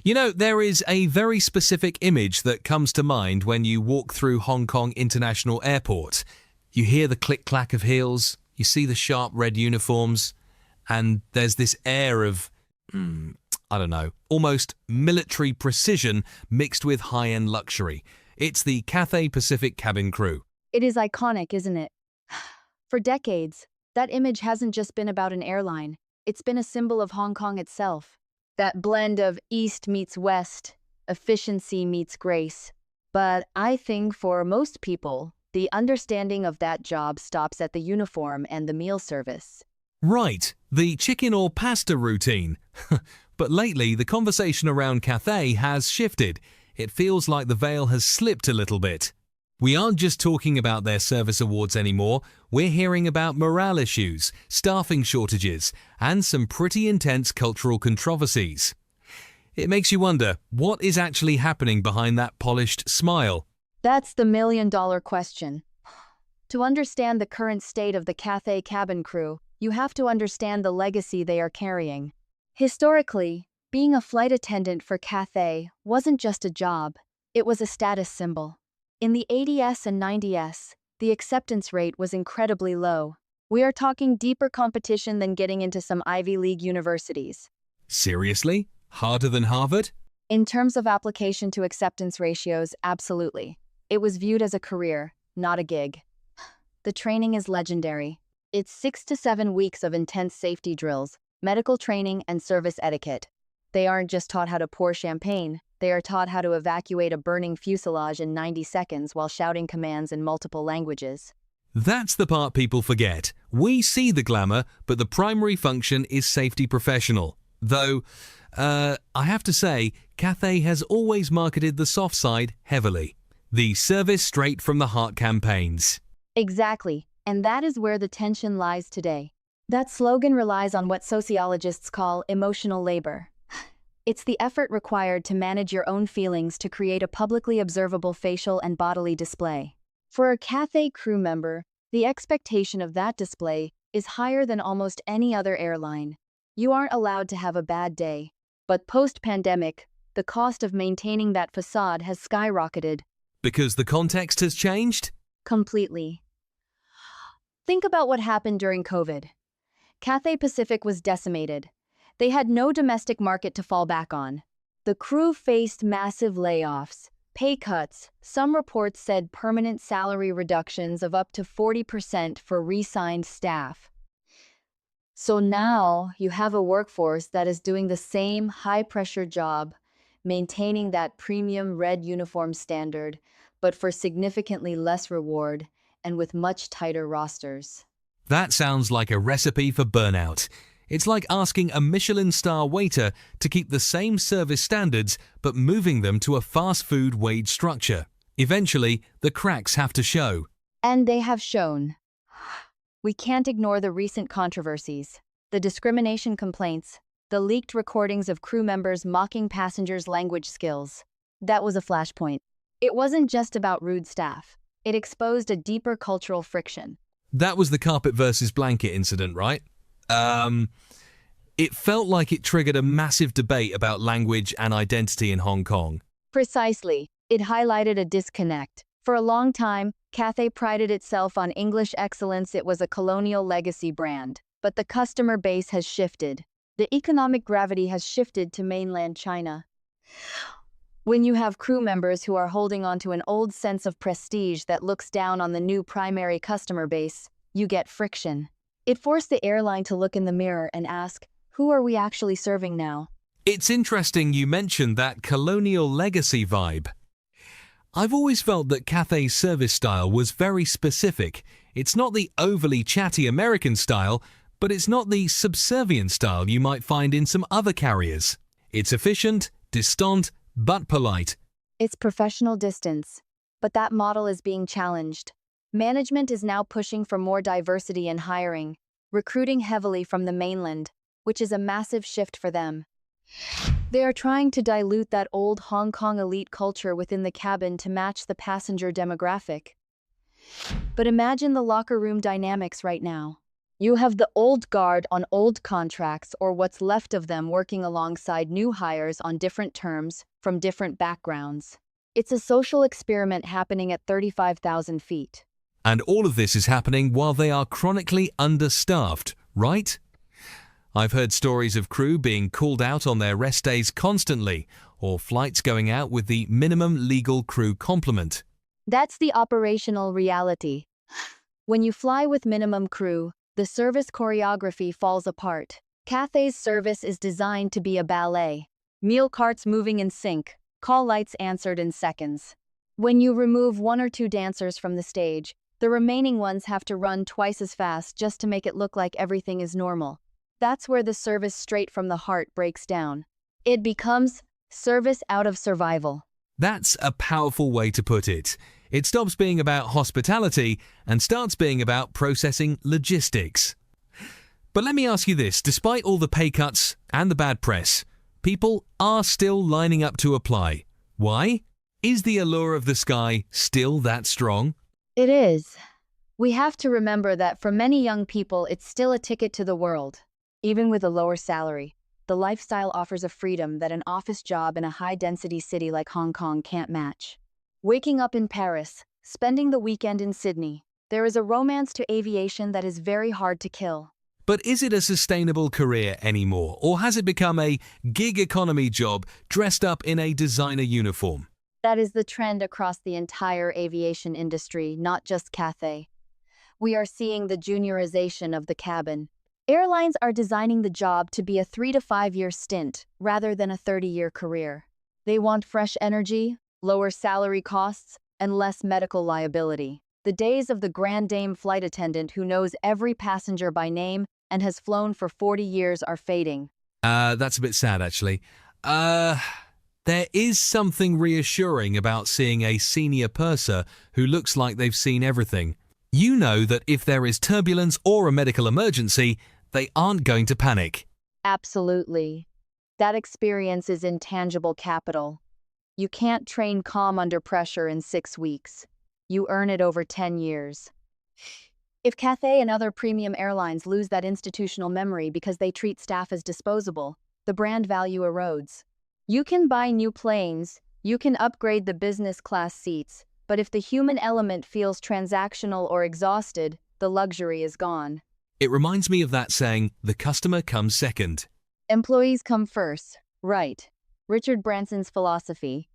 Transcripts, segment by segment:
You know, there is a very specific image that comes to mind when you walk through Hong Kong International Airport. You hear the click-clack of heels, you see the sharp red uniforms, and there's this air of, I don't know, almost military precision mixed with high-end luxury. It's the Cathay Pacific cabin crew. It is iconic, isn't it? For decades, that image hasn't just been about an airline. It's been a symbol of Hong Kong itself. That blend of East meets West, efficiency meets grace. But I think for most people, the understanding of that job stops at the uniform and the meal service. Right, the chicken or pasta routine. But lately, the conversation around Cathay has shifted. It feels like the veil has slipped a little bit. We aren't just talking about their service awards anymore, we're hearing about morale issues, staffing shortages, and some pretty intense cultural controversies. It makes you wonder, what is actually happening behind that polished smile? That's the million-dollar question. To understand the current state of the Cathay cabin crew, you have to understand the legacy they are carrying. Historically, being a flight attendant for Cathay wasn't just a job, it was a status symbol. In the 80s and 90s, the acceptance rate was incredibly low. We are talking deeper competition than getting into some Ivy League universities. Seriously? Harder than Harvard? In terms of application to acceptance ratios, absolutely. It was viewed as a career, not a gig. The training is legendary. It's 6 to 7 weeks of intense safety drills, medical training, and service etiquette. They aren't just taught how to pour champagne, they are taught how to evacuate a burning fuselage in 90 seconds while shouting commands in multiple languages. That's the part people forget. We see the glamour, but the primary function is safety professional. Though, I have to say, Cathay has always marketed the soft side heavily. The service straight from the heart campaigns. Exactly, and that is where the tension lies today. That slogan relies on what sociologists call emotional labor. It's the effort required to manage your own feelings to create a publicly observable facial and bodily display. For a Cathay crew member, the expectation of that display is higher than almost any other airline. You aren't allowed to have a bad day. But post-pandemic, the cost of maintaining that facade has skyrocketed. Because the context has changed? Completely. Think about what happened during COVID. Cathay Pacific was decimated. They had no domestic market to fall back on. The crew faced massive layoffs, pay cuts. Some reports said permanent salary reductions of up to 40% for re-signed staff. So now you have a workforce that is doing the same high-pressure job, maintaining that premium red uniform standard, but for significantly less reward and with much tighter rosters. That sounds like a recipe for burnout. It's like asking a Michelin star waiter to keep the same service standards but moving them to a fast food wage structure. Eventually, the cracks have to show. And they have shown. We can't ignore the recent controversies, the discrimination complaints, the leaked recordings of crew members mocking passengers' language skills. That was a flashpoint. It wasn't just about rude staff. It exposed a deeper cultural friction. That was the carpet versus blanket incident, right? It felt like it triggered a massive debate about language and identity in Hong Kong. Precisely. It highlighted a disconnect. For a long time, Cathay prided itself on English excellence. It was a colonial legacy brand. But the customer base has shifted. The economic gravity has shifted to mainland China. When you have crew members who are holding on to an old sense of prestige that looks down on the new primary customer base, you get friction. It forced the airline to look in the mirror and ask, who are we actually serving now? It's interesting you mentioned that colonial legacy vibe. I've always felt that Cathay's service style was very specific. It's not the overly chatty American style, but it's not the subservient style you might find in some other carriers. It's efficient, distant, but polite. It's professional distance, but that model is being challenged. Management is now pushing for more diversity in hiring, recruiting heavily from the mainland, which is a massive shift for them. They are trying to dilute that old Hong Kong elite culture within the cabin to match the passenger demographic. But imagine the locker room dynamics right now. You have the old guard on old contracts or what's left of them working alongside new hires on different terms from different backgrounds. It's a social experiment happening at 35,000 feet. And all of this is happening while they are chronically understaffed, right? I've heard stories of crew being called out on their rest days constantly, or flights going out with the minimum legal crew complement. That's the operational reality. When you fly with minimum crew, the service choreography falls apart. Cathay's service is designed to be a ballet. Meal carts moving in sync, call lights answered in seconds. When you remove one or two dancers from the stage, the remaining ones have to run twice as fast just to make it look like everything is normal. That's where the service straight from the heart breaks down. It becomes service out of survival. That's a powerful way to put it. It stops being about hospitality and starts being about processing logistics. But let me ask you this, despite all the pay cuts and the bad press, people are still lining up to apply. Why? Is the allure of the sky still that strong? It is. We have to remember that for many young people, it's still a ticket to the world. Even with a lower salary, the lifestyle offers a freedom that an office job in a high-density city like Hong Kong can't match. Waking up in Paris, spending the weekend in Sydney, there is a romance to aviation that is very hard to kill. But is it a sustainable career anymore, or has it become a gig economy job dressed up in a designer uniform? That is the trend across the entire aviation industry, not just Cathay. We are seeing the juniorization of the cabin. Airlines are designing the job to be a 3 to 5 year stint rather than a 30-year career. They want fresh energy, lower salary costs, and less medical liability. The days of the grand dame flight attendant who knows every passenger by name and has flown for 40 years are fading. That's a bit sad, actually. There is something reassuring about seeing a senior purser who looks like they've seen everything. You know that if there is turbulence or a medical emergency, they aren't going to panic. Absolutely. That experience is intangible capital. You can't train calm under pressure in 6 weeks. You earn it over 10 years. If Cathay and other premium airlines lose that institutional memory because they treat staff as disposable, the brand value erodes. You can buy new planes, you can upgrade the business class seats, but if the human element feels transactional or exhausted, the luxury is gone. It reminds me of that saying, the customer comes second. Employees come first. Right. Richard Branson's philosophy.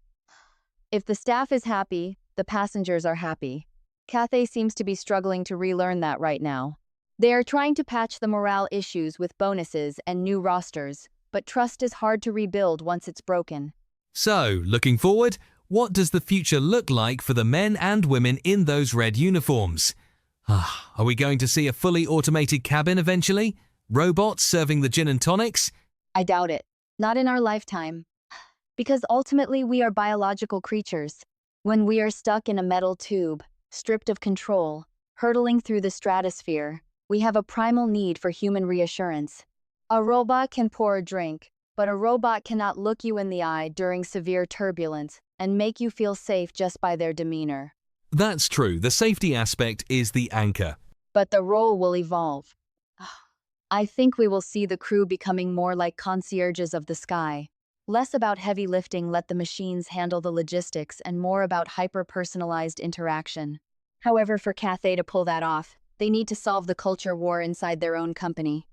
If the staff is happy, the passengers are happy. Cathay seems to be struggling to relearn that right now. They are trying to patch the morale issues with bonuses and new rosters, but trust is hard to rebuild once it's broken. So, looking forward, what does the future look like for the men and women in those red uniforms? Are we going to see a fully automated cabin eventually? Robots serving the gin and tonics? I doubt it. Not in our lifetime. Because ultimately we are biological creatures. When we are stuck in a metal tube, stripped of control, hurtling through the stratosphere, we have a primal need for human reassurance. A robot can pour a drink, but a robot cannot look you in the eye during severe turbulence and make you feel safe just by their demeanor. That's true. The safety aspect is the anchor. But the role will evolve. I think we will see the crew becoming more like concierges of the sky. Less about heavy lifting, let the machines handle the logistics, and more about hyper-personalized interaction. However, for Cathay to pull that off, they need to solve the culture war inside their own company.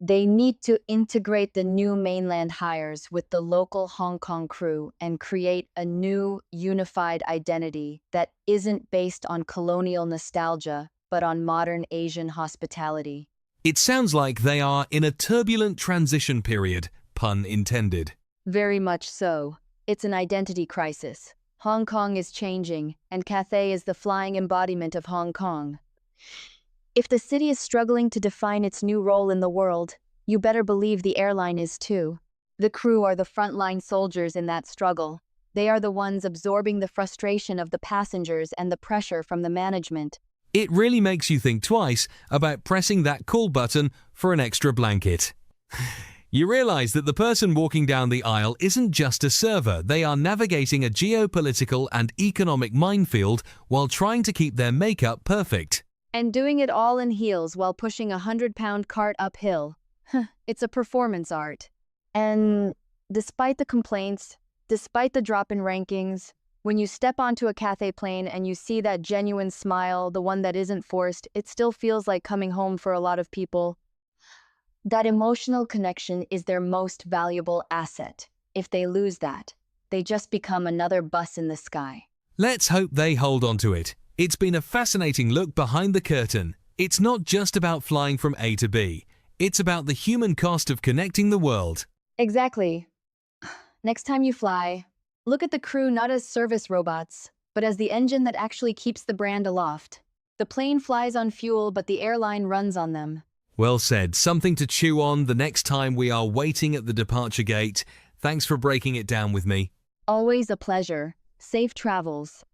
They need to integrate the new mainland hires with the local Hong Kong crew and create a new, unified identity that isn't based on colonial nostalgia, but on modern Asian hospitality. It sounds like they are in a turbulent transition period, pun intended. Very much so. It's an identity crisis. Hong Kong is changing, and Cathay is the flying embodiment of Hong Kong. If the city is struggling to define its new role in the world, you better believe the airline is too. The crew are the frontline soldiers in that struggle. They are the ones absorbing the frustration of the passengers and the pressure from the management. It really makes you think twice about pressing that call button for an extra blanket. You realize that the person walking down the aisle isn't just a server. They are navigating a geopolitical and economic minefield while trying to keep their makeup perfect. And doing it all in heels while pushing a 100-pound cart uphill. It's a performance art. And despite the complaints, despite the drop in rankings, when you step onto a Cathay plane and you see that genuine smile, the one that isn't forced, it still feels like coming home for a lot of people. That emotional connection is their most valuable asset. If they lose that, they just become another bus in the sky. Let's hope they hold on to it. It's been a fascinating look behind the curtain. It's not just about flying from A to B. It's about the human cost of connecting the world. Exactly. Next time you fly, look at the crew not as service robots, but as the engine that actually keeps the brand aloft. The plane flies on fuel, but the airline runs on them. Well said. Something to chew on the next time we are waiting at the departure gate. Thanks for breaking it down with me. Always a pleasure. Safe travels.